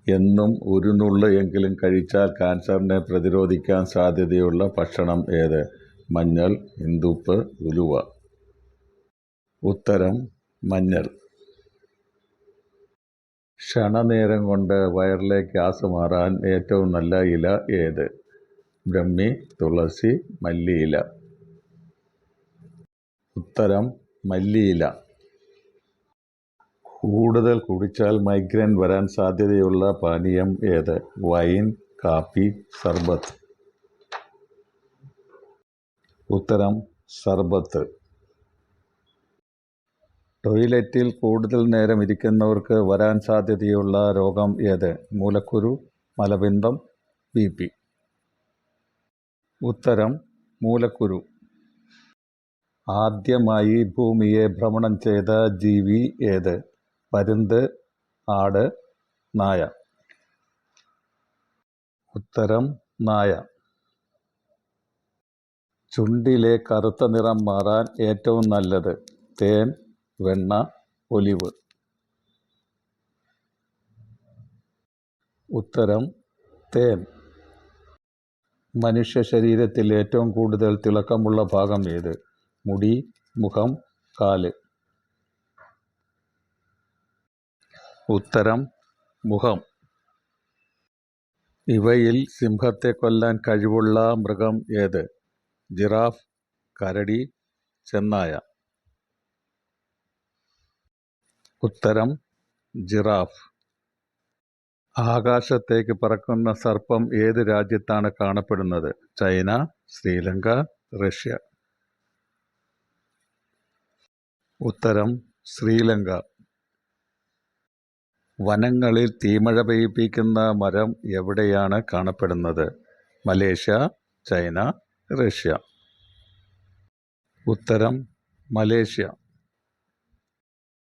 എന്നും ഒരു നുള്ള് എങ്കിലും കഴിച്ചാൽ ക്യാൻസറിനെ പ്രതിരോധിക്കാൻ സാധ്യതയുള്ള ഭക്ഷണം ഏത്? മഞ്ഞൾ, ഇന്ദുപ്പ്, ഉലുവ. ഉത്തരം മഞ്ഞൾ. ക്ഷണനേരം കൊണ്ട് വയറിലെ ഗ്യാസ് മാറാൻ ഏറ്റവും നല്ല ഇല ഏത്? ബ്രഹ്മി, തുളസി, മല്ലിയില. ഉത്തരം മല്ലിയില. കൂടുതൽ കുടിച്ചാൽ മൈഗ്രെയിൻ വരാൻ സാധ്യതയുള്ള പാനീയം ഏത്? വൈൻ, കാപ്പി, സർബത്ത്. ഉത്തരം സർബത്ത്. ടോയ്ലറ്റിൽ കൂടുതൽ നേരം ഇരിക്കുന്നവർക്ക് വരാൻ സാധ്യതയുള്ള രോഗം ഏത്? മൂലക്കുരു, മലബന്ധം, BP. ഉത്തരം മൂലക്കുരു. ആദ്യമായി ഭൂമിയെ ഭ്രമണം ചെയ്ത ജീവി ഏത്? പരുന്ത്, ആട്, നായ. ഉത്തരം നായ. ചുണ്ടിലെ കറുത്ത നിറം മാറാൻ ഏറ്റവും നല്ലത്? തേൻ, വെണ്ണ, ഒലിവ്. ഉത്തരം തേൻ. മനുഷ്യ ശരീരത്തിൽ ഏറ്റവും കൂടുതൽ തിളക്കമുള്ള ഭാഗം ഏത്? മുടി, മുഖം, കാല്. ഉത്തരം മുഖം. ഇവയിൽ സിംഹത്തെ കൊല്ലാൻ കഴിവുള്ള മൃഗം ഏത്? ജിറാഫ്, കരടി, ചെന്നായ. ഉത്തരം ജിറാഫ്. ആകാശത്തേക്ക് പറക്കുന്ന സർപ്പം ഏത് രാജ്യത്താണ് കാണപ്പെടുന്നത്? China, Sri Lanka, Russia. ഉത്തരം ശ്രീലങ്ക. വനങ്ങളിൽ തീമഴ പെയ്യിപ്പിക്കുന്ന മരം എവിടെയാണ് കാണപ്പെടുന്നത്? Malaysia, China, Russia. ഉത്തരം മലേഷ്യ.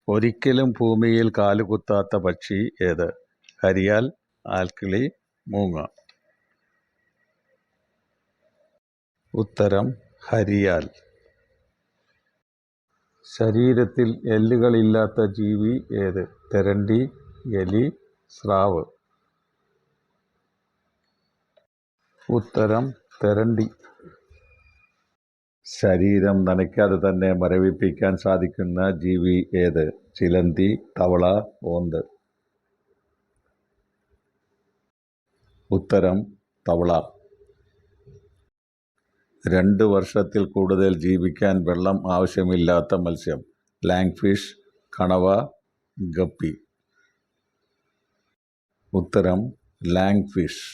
ഒരിക്കലും ഭൂമിയിൽ കാലുകുത്താത്ത പക്ഷി ഏത്? കരിയാൽ, ആൽക്കിളി, മൂങ്ങ. ഉത്തരം ഹരിയാൽ. ശരീരത്തിൽ എല്ലുകളില്ലാത്ത ജീവി ഏത്? തെരണ്ടി, എലി, സ്രാവ്. ഉത്തരം തെരണ്ടി. ശരീരം നനയ്ക്കാതെ തന്നെ മരവിപ്പിക്കാൻ സാധിക്കുന്ന ജീവി ഏത്? ചിലന്തി, തവള, ഓന്ത്. ഉത്തരം തവള. 2 വർഷത്തിൽ കൂടുതൽ ജീവിക്കാൻ വെള്ളം ആവശ്യമില്ലാത്ത മത്സ്യം? ലാങ് ഫിഷ്, കണവ, ഗപ്പി. ഉത്തരം ലാങ് ഫിഷ്.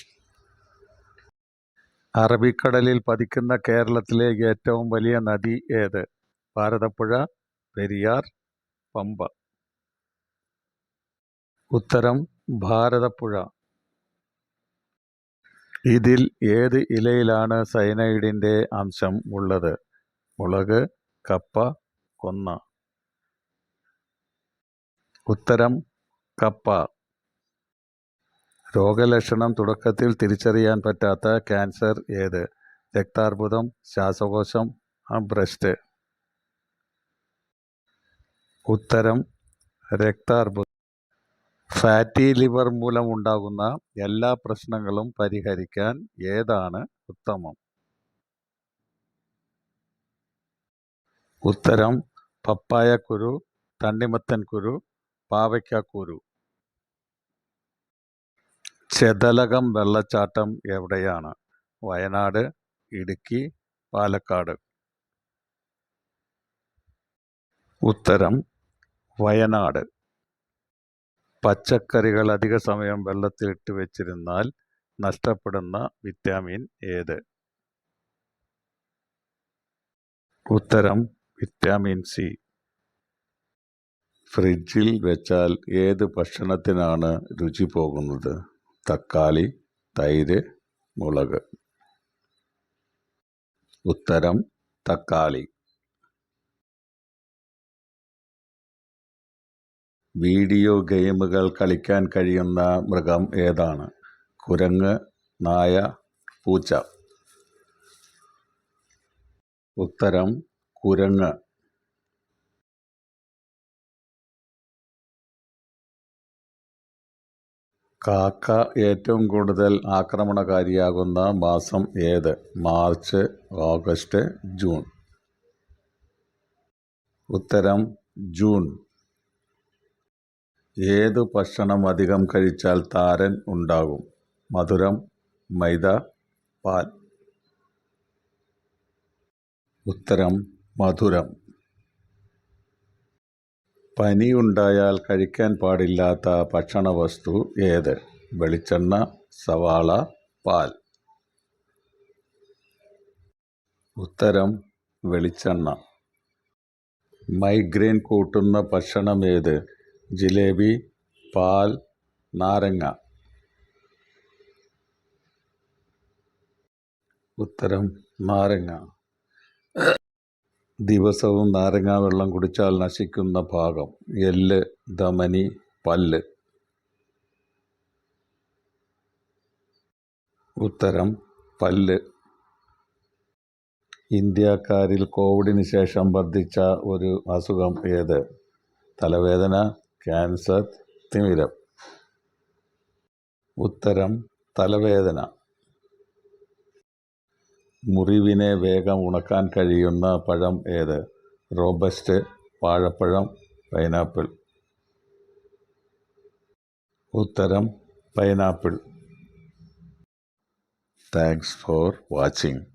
അറബിക്കടലിൽ പതിക്കുന്ന കേരളത്തിലെ ഏറ്റവും വലിയ നദി ഏത്? ഭാരതപ്പുഴ, പെരിയാർ, പമ്പ. ഉത്തരം ഭാരതപ്പുഴ. ഇതിൽ ഏത് ഇലയിലാണ് സയനൈഡിൻ്റെ അംശം ഉള്ളത്? മുളക്, കപ്പ, കൊന്ന. ഉത്തരം കപ്പ. രോഗലക്ഷണം തുടക്കത്തിൽ തിരിച്ചറിയാൻ പറ്റാത്ത ക്യാൻസർ ഏത്? രക്താർബുദം, ശ്വാസകോശം, ബ്രസ്റ്റ്. ഉത്തരം രക്താർബുദം. ഫാറ്റി ലിവർ മൂലമുണ്ടാകുന്ന എല്ലാ പ്രശ്നങ്ങളും പരിഹരിക്കാൻ ഏതാണ് ഉത്തമം? ഉത്തരം പപ്പായക്കുരു, തണ്ണിമത്തൻ കുരു, പാവയ്ക്കാക്കുരു. ചെതലകം വെള്ളച്ചാട്ടം എവിടെയാണ്? വയനാട്, ഇടുക്കി, പാലക്കാട്. ഉത്തരം വയനാട്. പച്ചക്കറികൾ അധിക സമയം വെള്ളത്തിലിട്ട് വെച്ചിരുന്നാൽ നഷ്ടപ്പെടുന്ന വിറ്റാമിൻ ഏത്? ഉത്തരം വിറ്റാമിൻ സി. ഫ്രിഡ്ജിൽ വെച്ചാൽ ഏത് ഭക്ഷണത്തിനാണ് രുചി പോകുന്നത്? തക്കാളി, തൈര്, മുളക്. ഉത്തരം തക്കാളി. വീഡിയോ ഗെയിമുകൾ കളിക്കാൻ കഴിയുന്ന മൃഗം ഏതാണ്? കുരങ്ങ്, നായ, പൂച്ച. ഉത്തരം കുരങ്ങ്. കാക്ക ഏറ്റവും കൂടുതൽ ആക്രമണകാരിയാകുന്ന മാസം ഏത്? March, August, June. ഉത്തരം ജൂൺ. ഏതു ഭക്ഷണം അധികം കഴിച്ചാൽ താരൻ ഉണ്ടാകും? മധുരം, മൈദ, പാൽ. ഉത്തരം മധുരം. പനിയുണ്ടായാൽ കഴിക്കാൻ പാടില്ലാത്ത ഭക്ഷണവസ്തു ഏത്? വെളിച്ചെണ്ണ, സവാള, പാൽ. ഉത്തരം വെളിച്ചെണ്ണ. മൈഗ്രെയിൻ കൂട്ടുന്ന ഭക്ഷണം ഏത്? ജിലേബി, പാൽ, നാരങ്ങ. ഉത്തരം നാരങ്ങ. ദിവസവും നാരങ്ങാ വെള്ളം കുടിച്ചാൽ നശിക്കുന്ന ഭാഗം? എല്ല്, ധമനി, പല്ല്. ഉത്തരം പല്ല്. ഇന്ത്യക്കാരിൽ കോവിഡിന് ശേഷം വർദ്ധിച്ച ഒരു അസുഖം ഏത്? തലവേദന, ക്യാൻസർ, തിമിരം. ഉത്തരം തലവേദന. മുറിവിനെ വേഗം ഉണക്കാൻ കഴിയുന്ന പഴം ഏത്? റോബസ്റ്റ്, വാഴപ്പഴം, പൈനാപ്പിൾ. ഉത്തരം പൈനാപ്പിൾ. Thanks for watching.